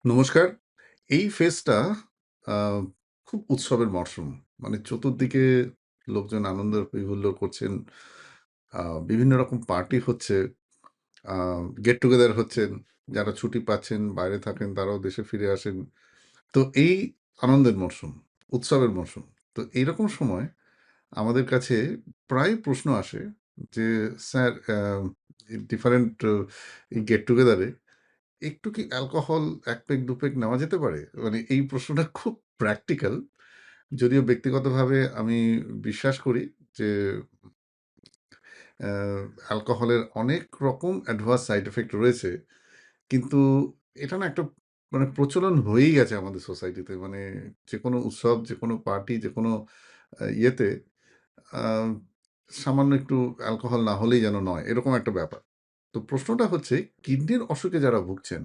নমস্কার। এই ফেজটা আ খুব উৎসবের মরশুম। মানে চতুর্দিকে লোকজন আনন্দ হৈহুল্লোড় করছেন। আ বিভিন্ন রকম পার্টি হচ্ছে, আ গেট টুগেদার হচ্ছেন। যারা ছুটি পাচ্ছেন, বাইরে থাকেন তারাও দেশে ফিরে আসেন। তো এই আনন্দের মরশুম, উৎসবের মরশুম। তো এইরকম সময় আমাদের কাছে প্রায় প্রশ্ন আসে যে, "স্যার ডিফারেন্ট এই গেট টুগেদারে একটু কি অ্যালকোহল ১ পেগ ২ পেগ নেওয়া যেতে পারে?" মানে এই প্রশ্নটা খুব প্র্যাকটিক্যাল। যদিও ব্যক্তিগতভাবে আমি বিশ্বাস করি যে অ্যা অ্যালকোহলের অনেক রকম অ্যাডভার্স সাইড ইফেক্ট রয়েছে। কিন্তু এটা না একটা মানে প্রচলন হয়েই গেছে আমাদের সোসাইটিতে। মানে যেকোনো উৎসব, যেকোনো পার্টি, যেকোনো ইয়েতে আ সামান্য একটু অ্যালকোহল না হলেই যেন নয়, এরকম একটা ব্যাপার। তো প্রশ্নটা হচ্ছে কিডনির অসুখে যারা ভুগছেন,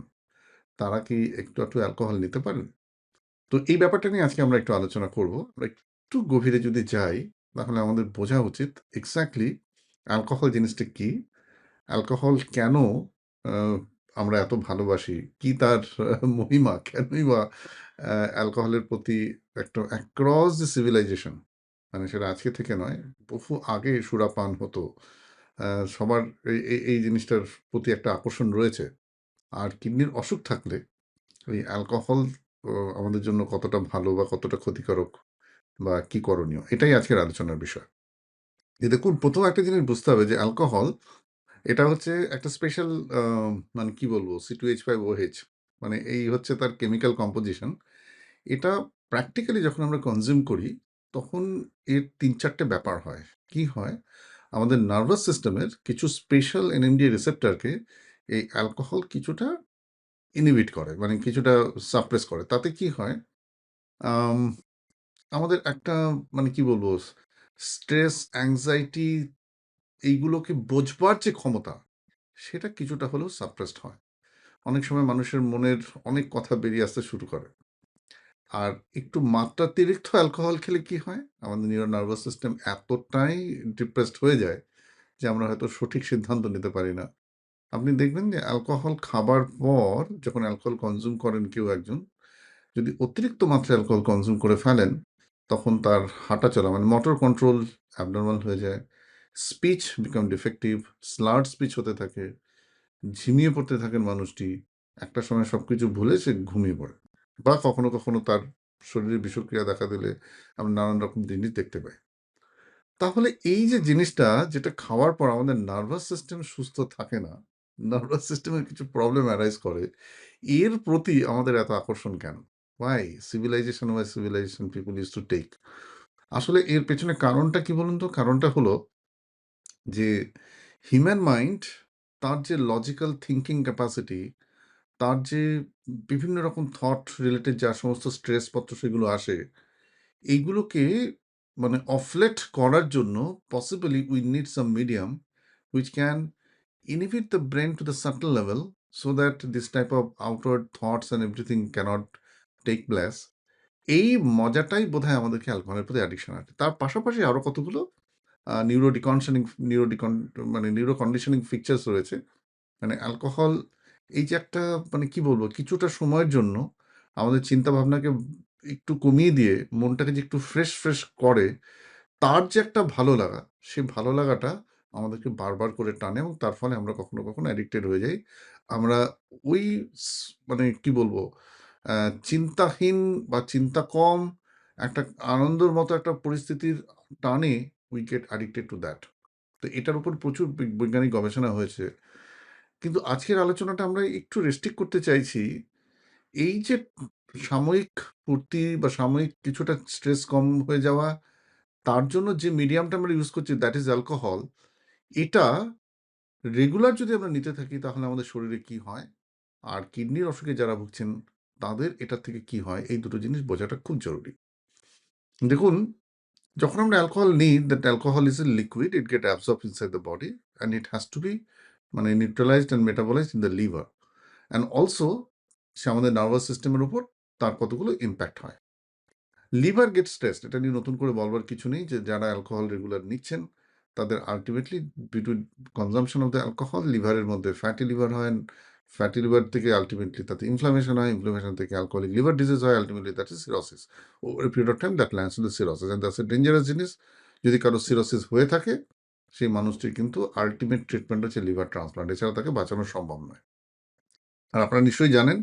তারা কি একটু অ্যালকোহল নিতে পারেন? তো এই ব্যাপারটা নিয়ে আজকে আমরা একটু আলোচনা করব। আমরা একটু গভীরে যদি যাই, তাহলে আমাদের বোঝা উচিত এক্সাক্টলি অ্যালকোহল জিনিসটা কি? অ্যালকোহল কেন আ আমরা এত ভালোবাসি? কি তার মহিমা? কেনই বা অ্যালকোহলের প্রতি একটা অ্যাক্রস দ্য সিভিলাইজেশন, মানে সেটা আজকে থেকে নয়, বহু আগে সুরাপান হতো। আ সবার এই জিনিসটার প্রতি একটা আকর্ষণ রয়েছে। আর কিডনির অসুখ থাকলে এই অ্যালকোহল ও আমাদের জন্য কতটা ভালো বা কতটা ক্ষতিকারক বা কি করণীয়? এটাই আজকের আলোচনার বিষয়। দেখুন ১ম একটা জিনিস বুঝতে হবে যে অ্যালকোহল এটা হচ্ছে একটা স্পেশাল আ মানে কি বলবো? C2H5OH, মানে এই হচ্ছে তার কেমিক্যাল কম্পোজিশন। এটা প্র্যাকটিক্যালি যখন আমরা কনজিউম করি, তখন এর ৩-৪ টে ব্যাপার হয়। কি হয়? আমাদের নার্ভাস সিস্টেমের কিছু স্পেশাল NMDA রিসেপ্টরকে এই অ্যালকোহল কিছুটা ইনহিবিট করে। মানে কিছুটা সাপ্রেস করে। তাতে কি হয়? আম আমাদের একটা মানে কি বলবো? স্ট্রেস, অ্যাংজাইটি এইগুলোকে বোঝবার যে ক্ষমতা, সেটা কিছুটা হলেও সাপ্রেসড হয়। অনেক সময় মানুষের মনের অনেক কথা বেরিয়ে আসতে শুরু করে। আর একটু মাত্রাতিরিক্ত অ্যালকোহল খেলে কি হয়? আমাদের নার্ভাস সিস্টেম এতটাই ডিপ্রেসড হয়ে যায় যে আমরা হয়তো সঠিক সিদ্ধান্ত নিতে পারি না। আপনি দেখবেন যে অ্যালকোহল খাবার পর যখন অ্যালকোহল কনজিউম করেন কেউ একজন, যদি অতিরিক্ত মাত্রায় অ্যালকোহল কনজিউম করে ফেলেন, তখন তার হাঁটাচলা মানে মোটর কন্ট্রোল অ্যাবনরমাল হয়ে যায়। Speech become defective, slurred speech হতে থাকে, ঝিমিয়ে পড়তে থাকেন মানুষটি। একটা সময় সবকিছু ভুলে সে ঘুমিয়ে পড়ে। বা কখনো তার শরীরে বিষক্রিয়া দেখা দিলে আমরা নানান রকম জিনিস দেখতে পাই। তাহলে এই যে জিনিসটা যেটা খাওয়ার পর আমাদের নার্ভাস সিস্টেম সুস্থ থাকে না, নার্ভাস সিস্টেমের কিছু প্রবলেম অ্যারাইজ করে, এর প্রতি আমাদের এত আকর্ষণ কেন? Why? Civilization people used to take. আসলে এর পেছনে কারণটা কি বলুন তো? কারণটা হলো যে হিউম্যান মাইন্ড তার যে লজিক্যাল থিংকিং ক্যাপাসিটি, তার যে বিভিন্ন রকম থট রিলেটেড যা সমস্ত স্ট্রেসপত্র সেগুলো আসে, এইগুলোকে মানে অফলেট করার জন্য possibly we need some medium which can inhibit the brain to the subtle level so that this type of outward thoughts and everything cannot take place. এই মজাটাই বোধহয় আমাদেরকে অ্যালকোহলের প্রতি অ্যাডিকশন আছে। তার পাশাপাশি আরো কতগুলো নিউরো ডিকন্ডিশনিং নিউরো ডিকন মানে নিউরো কন্ডিশনিং ফিচার্স রয়েছে। মানে অ্যালকোহল এই যে একটা মানে কি বলবো? কিছুটা সময়ের জন্য আমাদের চিন্তাভাবনাকে একটু কমিয়ে দিয়ে মনটাকে যে একটু ফ্রেশ করে, তার যে একটা ভালো লাগা, সেই ভালো লাগাটা আমাদেরকে বারবার করে টানে এবং তার ফলে আমরা কখনো অ্যাডিক্টেড হয়ে যাই। আমরা ওই স মানে কি বলবো? অ্যা চিন্তাহীন বা চিন্তা কম একটা আনন্দের মতো একটা পরিস্থিতির টানে we get addicted to that. তো এটার উপর প্রচুর বৈজ্ঞানিক গবেষণা হয়েছে। কিন্তু আজকের আলোচনাটা আমরা একটু রেস্ট্রিক্ট করতে চাইছি। এই যে সাময়িক ফুর্তি বা সাময়িক কিছুটা স্ট্রেস কম হয়ে যাওয়া, তার জন্য যে মিডিয়ামটা আমরা ইউজ করছি দ্যাট ইজ অ্যালকোহল। এটা রেগুলার যদি আমরা নিতে থাকি তাহলে আমাদের শরীরে কি হয়? আর কিডনির অসুখে যারা ভুগছেন তাদের এটার থেকে কি হয়? এই দুটো জিনিস বোঝাটা খুব জরুরি। দেখুন, যখন আমরা অ্যালকোহল নিই, that alcohol is a liquid, it get absorbed inside the body and it has to be মানে neutralized and metabolized in the liver. And also সে আমাদের নার্ভাস সিস্টেমের উপর তার কতগুলো ইমপ্যাক্ট হয়। লিভার গেট স্ট্রেসড, এটা নিয়ে নতুন করে বলবার কিছু নেই যে যারা অ্যালকোহল রেগুলার নিচ্ছেন তাদের ultimately due to consumption of the alcohol লিভারের মধ্যে ফ্যাটি লিভার হয়, ফ্যাটি লিভার থেকে আলটিমেটলি তাতে ইনফ্লামেশন হয়, ইনফ্লামেশন থেকে অ্যালকোহলিক লিভার ডিজিজ হয়, ultimately that is cirrhosis. Over a period of time that lands in the cirrhosis, and that's a dangerous জিনিস। যদি কারো সিরোসিস হয়ে থাকে, সেই মানুষটির কিন্তু আলটিমেট ট্রিটমেন্ট হচ্ছে লিভার ট্রান্সপ্লান্ট, এছাড়া তাকে বাঁচানো সম্ভব নয়। আর আপনারা নিশ্চয়ই জানেন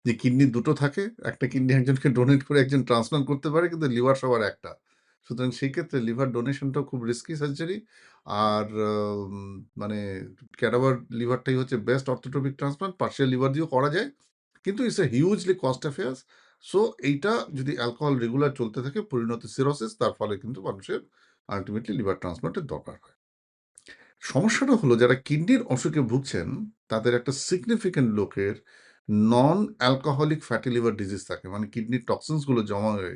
যে কিডনি দুটো থাকে, একটা কিডনি একজনকে ডোনেট করে একজন ট্রান্সপ্লান্ট করতে পারে, কিন্তু লিভার সবার একটা। সুতরাং সেই ক্ষেত্রে লিভার ডোনেশনটাও খুব রিস্কি সার্জারি। আর মানে ক্যাডাভার লিভারটাই হচ্ছে বেস্ট অর্থোটোপিক ট্রান্সপ্লান্ট, পার্শিয়াল লিভার দিয়েও করা যায়, কিন্তু it's a hugely cost affairs. So এইটা যদি অ্যালকোহল রেগুলার চলতে থাকে, পরিণতি সিরোসিস, তার ফলে কিন্তু মানুষের আলটিমেটলি লিভার ট্রান্সপ্লান্টের দরকার হয়। সমস্যাটা হলো যারা কিডনির অসুখে ভুগছেন, তাদের একটা সিগনিফিক্যান্ট লোকের non alcoholic fatty liver disease থাকে, মানে কিডনির টক্সিনসগুলো জমা হয়ে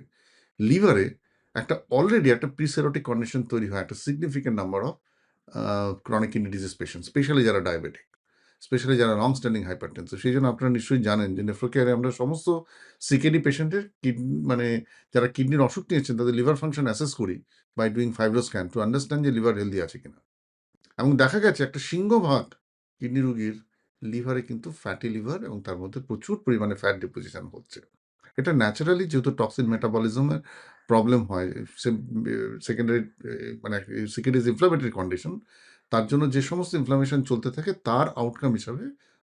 লিভারে একটা অলরেডি একটা প্রিসেরোটিক কন্ডিশন তৈরি হয়, একটা significant number of chronic kidney disease patient, specially যারা ডায়াবেটিক, স্পেশালি যারা লং স্ট্যান্ডিং হাইপারটেনসিভ। সেই জন্য আপনারা নিশ্চয়ই জানেন যে নেফ্রোকেয়ারে আমরা সমস্ত সিকেডি পেশেন্টের কিডনি, মানে যারা কিডনির অসুখ নিয়েছেন, তাদের লিভার ফাংশন অ্যাসেস করি by doing fibro scan to understand যে লিভার হেলদি আছে কিনা। এবং দেখা গেছে একটা সিংহভাগ কিডনি রোগীর লিভারে কিন্তু ফ্যাটি লিভার, এবং তার মধ্যে প্রচুর পরিমাণে ফ্যাট ডিপোজিশন হচ্ছে। এটা ন্যাচারালি যেহেতু টক্সিন মেটাবলিজমের প্রবলেম হয়, সেকেন্ডারি মানে সেকেন্ডারি ইনফ্লামেটরি কন্ডিশন, তার জন্য যে সমস্ত ইনফ্লামেশন চলতে থাকে তার আউটকাম হিসাবে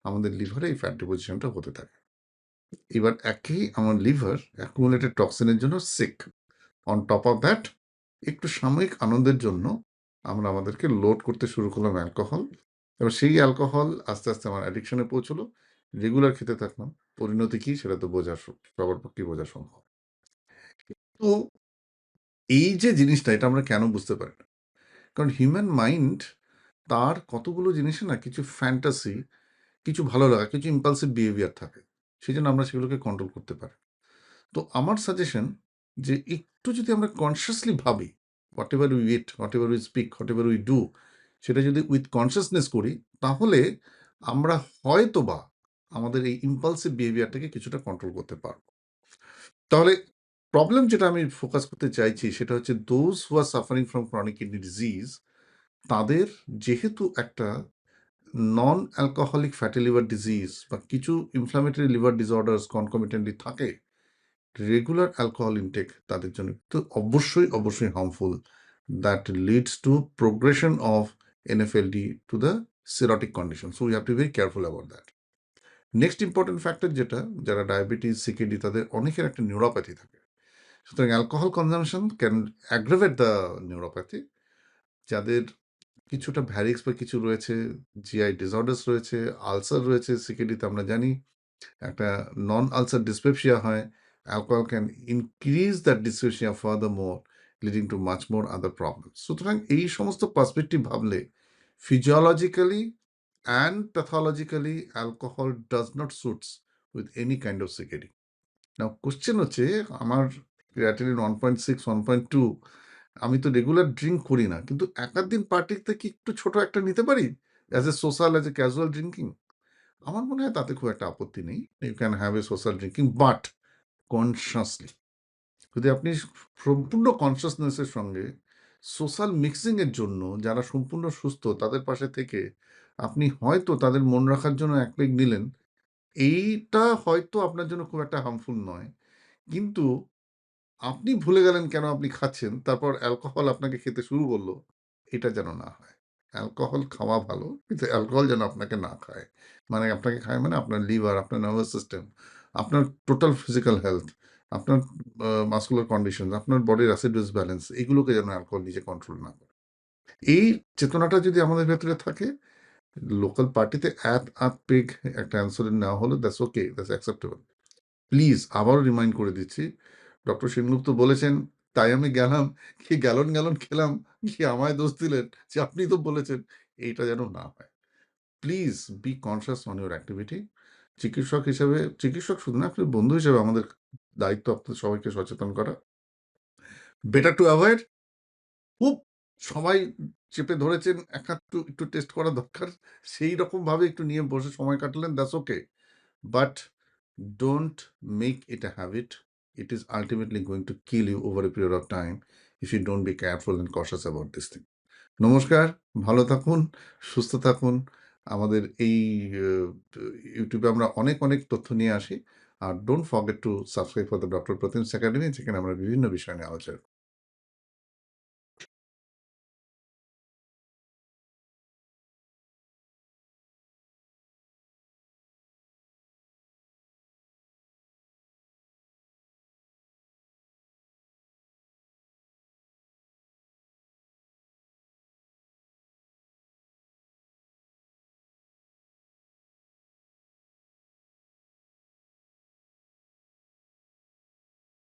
আমাদের লিভারে এই ফ্যাট ডিপোজিশনটা হতে থাকে। এবার একই আমার লিভার অ্যাকুমুলেটেড টক্সিনের জন্য সিক। অন টপ অফ দ্যাট, একটু সাময়িক আনন্দের জন্য আমরা আমাদেরকে লোড করতে শুরু করলাম অ্যালকোহল। এবার সেই অ্যালকোহল আস্তে আস্তে আমার অ্যাডিকশনে পৌঁছলো, রেগুলার খেতে থাকলাম। পরিণতি কি সেটা তো সবার পক্ষে বোঝা সম্ভব। তো এই যে জিনিসটা, এটা আমরা কেন বুঝতে পারি না? কারণ হিউম্যান মাইন্ড, তার কতগুলো জিনিসে না কিছু ফ্যান্টাসি, কিছু ভালো লাগা, কিছু ইম্পালসিভ বিহেভিয়ার থাকে, সেই জন্য আমরা সেগুলোকে কন্ট্রোল করতে পারি। তো আমার সাজেশন যে একটু যদি আমরা কনসিয়াসলি ভাবি, what ever we eat, what ever we speak, what ever we do, সেটা যদি উইথ কনসিয়াসনেস করি, তাহলে আমরা হয়তোবা আমাদের এই ইম্পালসিভ বিহেভিয়ারটাকে কিছুটা কন্ট্রোল করতে পারবো। তাহলে প্রবলেম যেটা আমি ফোকাস করতে চাইছি সেটা হচ্ছে those who are suffering from chronic kidney disease, তাদের যেহেতু একটা non alcoholic fatty liver disease বা কিছু ইনফ্লামেটরি লিভার ডিসঅর্ডার্স কনকমিটেন্টলি থাকে, রেগুলার অ্যালকোহল ইনটেক তাদের জন্য তো অবশ্যই harmful, that leads to progression of NFLD to the cirrhotic condition. So we have to be very careful about that. Next important factor যেটা, যারা diabetes, CKD, তাদের অনেকের একটা নিউরোপ্যাথি থাকে। সুতরাং alcohol consumption can aggravate the neuropathy. যাদের কিছুটা ভ্যারিক্স বা কিছু রয়েছে, জিআই ডিসঅর্ডার্স রয়েছে, আলসার রয়েছে, সিকেডিতে আমরা জানি একটা নন আলসার ডিসপেপসিয়া হয়। Alcohol can increase that dyspepsia further more, leading to much more other problem. সুতরাং এই সমস্ত পার্সপেক্টিভ ভাবলে physiologically and pathologically alcohol does not suits with any kind of CKD. Now question হচ্ছে, আমার creatinine 1.6, 1.2, আমি তো regular drink করি না, কিন্তু এক আধ দিন পার্টিতে কি একটু ছোট একটা নিতে পারি, as a social, as a casual drinking? আমার মনে হয় তাতে খুব একটা আপত্তি নেই। You can have a social drinking, but consciously. যদি আপনি সম্পূর্ণ কনসাসনেসের সঙ্গে সোশ্যাল মিক্সিং এর জন্য, যারা সম্পূর্ণ সুস্থ তাদের পাশে থেকে আপনি হয়তো তাদের মন রাখার জন্য এক পেগ নিলেন, এইটা হয়তো আপনার জন্য খুব একটা হার্মফুল নয়। কিন্তু আপনি ভুলে গেলেন কেন আপনি খাচ্ছেন, তারপর অ্যালকোহল আপনাকে খেতে শুরু করলো, এটা যেন না হয়। অ্যালকোহল খাওয়া ভালো, কিন্তু অ্যালকোহল যেন আপনাকে না খায়। মানে আপনাকে খায় মানে আপনার লিভার, আপনার নার্ভাস সিস্টেম, আপনার টোটাল ফিজিক্যাল হেলথ, আপনার মাসকুলার কন্ডিশন, আপনার বডির অ্যাসিড বেস ব্যালেন্স, এগুলোকে যেন অ্যালকোহল নিজে কন্ট্রোল না করে। এই চেতনাটা যদি আমাদের ভেতরে থাকে, লোকাল পার্টিতে আধ পেগ একটা ইনসুলিন নেওয়া হলো, that's okay, that's acceptable. Please আবারও রিমাইন্ড করে দিচ্ছি, ডক্টর সেনগুপ্ত বলেছেন, তাই আমি গেলাম, কি গ্যালন গ্যালন খেলাম, কি আমায় দোষ দিলেন যে আপনি তো বলেছেন, এইটা যেন না হয়। Please be conscious on your activity. চিকিৎসক হিসেবে, চিকিৎসক শুধু না, আপনি বন্ধু হিসেবে আমাদের দায়িত্ব আপনাদের সবাইকে সচেতন করা। Better to avoid. খুব সবাই চেপে ধরেছেন, একটু টেস্ট করা দরকার, সেই রকমভাবে একটু নিয়ে বসে সময় কাটালেন, that's okay. But don't make it a habit. It is ultimately going to kill you over a period of time if you don't be careful and cautious about this thing. নমস্কার, ভালো থাকুন, সুস্থ থাকুন, আমাদের এই আ YouTube এ আমরা অনেক, অনেক তথ্য নিয়ে আসি। আর don't forget to subscribe for the doctor Pratim's academy যেখানে আমরা বিভিন্ন বিষয় নিয়ে আলোচনা